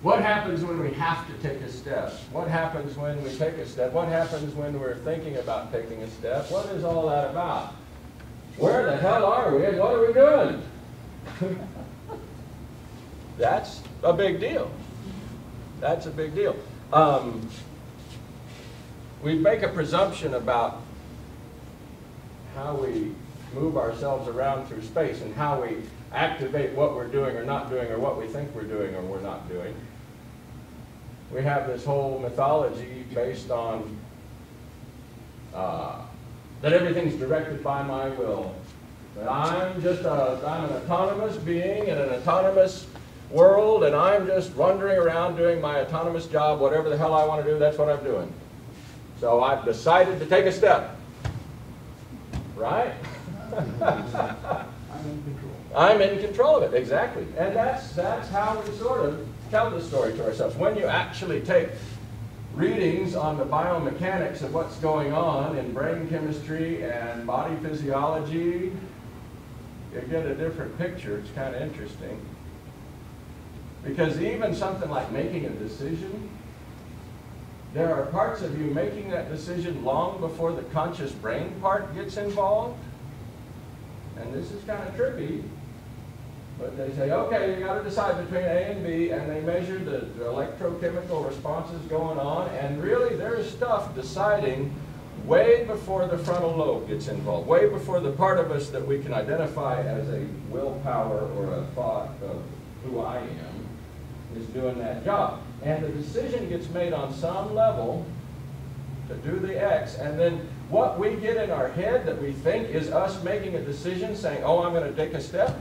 What happens when we have to take a step? What happens when we take a step? What happens when we're thinking about taking a step? What is all that about? Where the hell are we and what are we doing? That's a big deal. That's a big deal. We make a presumption about how we move ourselves around through space and how we activate what we're doing or not doing or what we think we're doing or we're not doing. We have this whole mythology based on that everything's directed by my will. That I'm an autonomous being in an autonomous world, and I'm just wandering around doing my autonomous job, whatever the hell I want to do, that's what I'm doing. So I've decided to take a step. Right? I'm in control. I'm in control of it, exactly. And that's how we sort of tell the story to ourselves. When you actually take readings on the biomechanics of what's going on in brain chemistry and body physiology, you get a different picture. It's kind of interesting. Because even something like making a decision, there are parts of you making that decision long before the conscious brain part gets involved. And this is kind of trippy. But they say, okay, you got to decide between A and B, and they measure the electrochemical responses going on, and really there's stuff deciding way before the frontal lobe gets involved, way before the part of us that we can identify as a willpower or a thought of who I am is doing that job. And the decision gets made on some level to do the X, and then what we get in our head that we think is us making a decision saying, oh, I'm going to take a step,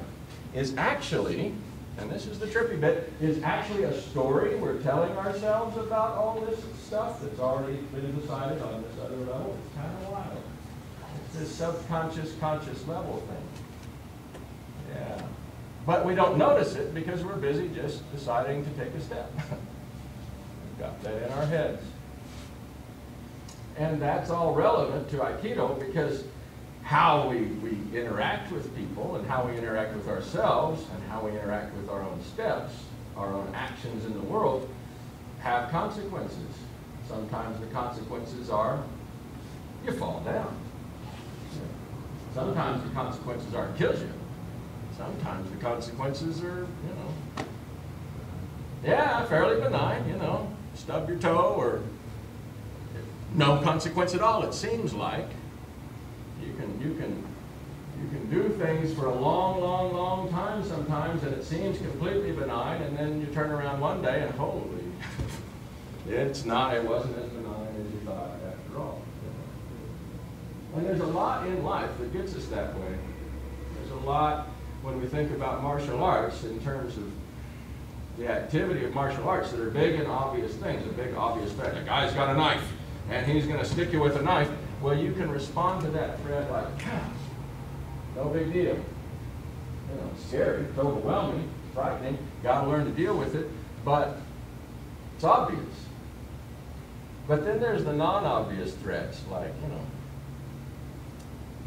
is actually, and this is the trippy bit, is actually a story we're telling ourselves about all this stuff that's already been decided on this other level. It's kind of wild. It's this subconscious, conscious level thing. Yeah. But we don't notice it because we're busy just deciding to take a step. We've got that in our heads. And that's all relevant to Aikido because how we interact with people and how we interact with ourselves and how we interact with our own steps, our own actions in the world, have consequences. Sometimes the consequences are you fall down. Sometimes the consequences are it kills you. Sometimes the consequences are, yeah, fairly benign, stub your toe or no consequence at all, it seems like. You can do things for a long, long, long time sometimes, and it seems completely benign, and then you turn around one day and holy, it wasn't as benign as you thought after all. And there's a lot in life that gets us that way. There's a lot when we think about martial arts in terms of the activity of martial arts that are big and obvious things, a big obvious threat. A guy's got a knife, and he's going to stick you with a knife. Well, you can respond to that threat like, no big deal. It's scary, it's overwhelming, it's frightening, got to learn to deal with it, but it's obvious. But then there's the non-obvious threats, like,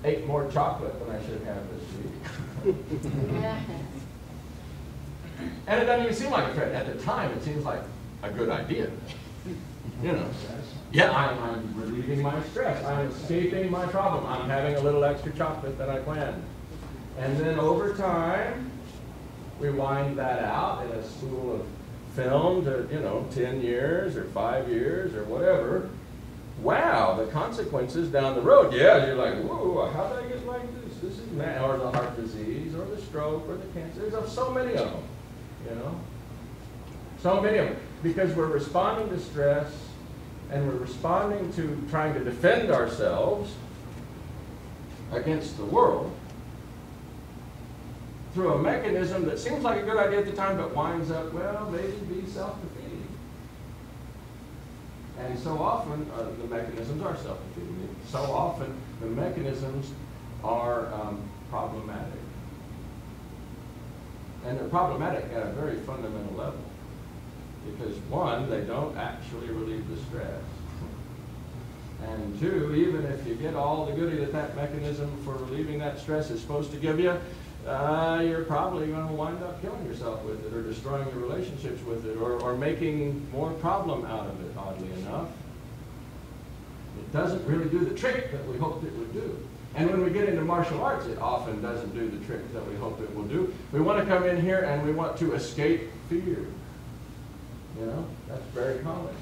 ate more chocolate than I should have this week. And it doesn't even seem like a threat. At the time, it seems like a good idea. Yeah, I'm relieving my stress. I'm escaping my problem. I'm having a little extra chocolate than I planned. And then over time, we wind that out in a spool of film to, 10 years or 5 years or whatever. Wow, the consequences down the road. Yeah, you're like, whoa, how did I get like this? This is mad. Or the heart disease or the stroke or the cancer. There's so many of them, So many of them. Because we're responding to stress, and we're responding to trying to defend ourselves against the world through a mechanism that seems like a good idea at the time, but winds up, well, maybe be self-defeating. And so often, the mechanisms are self-defeating. So often, the mechanisms are problematic. And they're problematic at a very fundamental level. Because one, they don't actually relieve the stress. And two, even if you get all the goodie that mechanism for relieving that stress is supposed to give you, you're probably going to wind up killing yourself with it, or destroying your relationships with it, or making more problem out of it, oddly enough. It doesn't really do the trick that we hoped it would do. And when we get into martial arts, it often doesn't do the trick that we hope it will do. We want to come in here and we want to escape fear. You know, that's very common.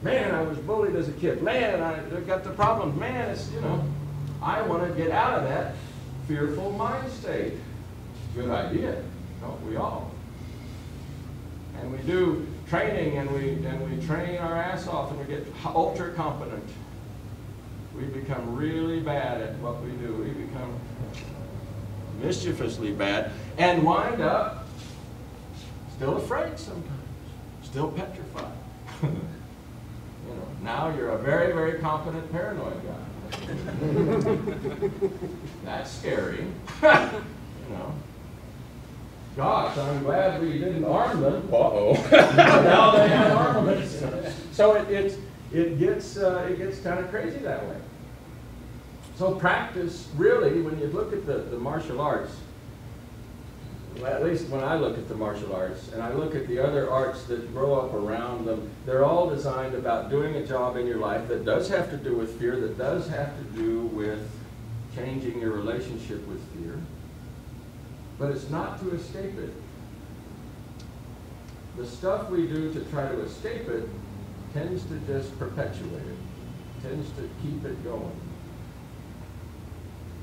Man, I was bullied as a kid. Man, I got the problems. Man, it's, you know, I want to get out of that fearful mind state. Good idea, don't we all? And we do training, and we train our ass off, and we get ultra competent. We become really bad at what we do. We become mischievously bad, and wind up still afraid sometimes, still petrified. You know, now you're a very, very competent paranoid guy. That's scary. You know. Gosh, I'm glad we didn't arm them. Uh-oh. Now they have armaments. So it gets kind of crazy that way. So practice, really, when you look at the martial arts, well, at least when I look at the martial arts, and I look at the other arts that grow up around them, they're all designed about doing a job in your life that does have to do with fear, that does have to do with changing your relationship with fear. But it's not to escape it. The stuff we do to try to escape it tends to just perpetuate it, tends to keep it going.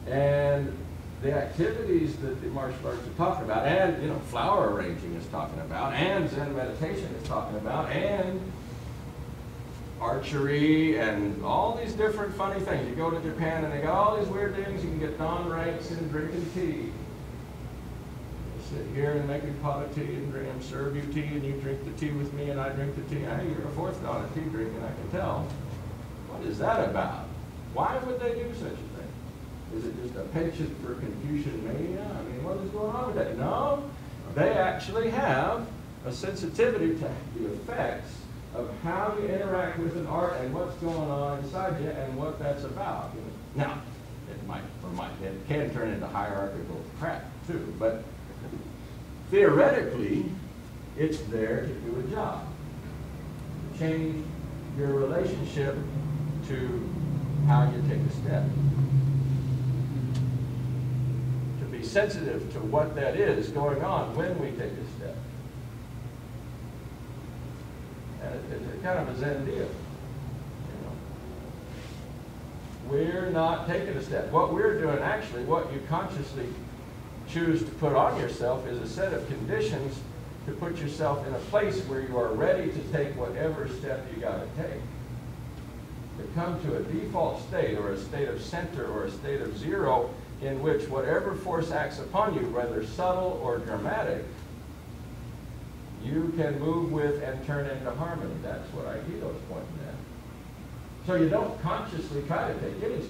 And the activities that the martial arts are talking about, and you know, flower arranging is talking about, and Zen meditation is talking about, and archery, and all these different funny things. You go to Japan and they got all these weird things. You can get don ranks and drinking tea. Sit here and make a pot of tea and drink, and serve you tea, and you drink the tea with me and I drink the tea. Hey, you're a fourth don of tea drinking, I can tell. What is that about? Why would they do such a thing? Is it just a penchant for Confucian mania? I mean, what is going on with that? No, they actually have a sensitivity to the effects of how you interact with an art and what's going on inside you and what that's about. Now, it can turn into hierarchical crap too, but theoretically, it's there to do a job. Change your relationship to how you take a step. To be sensitive to what that is going on when we take a step. And it's kind of a Zen deal. You know? We're not taking a step. What we're doing, actually, what you consciously choose to put on yourself is a set of conditions to put yourself in a place where you are ready to take whatever step you got to take. To come to a default state, or a state of center, or a state of zero, in which whatever force acts upon you, whether subtle or dramatic, you can move with and turn into harmony. That's what Aikido is pointing at. So you don't consciously try to take any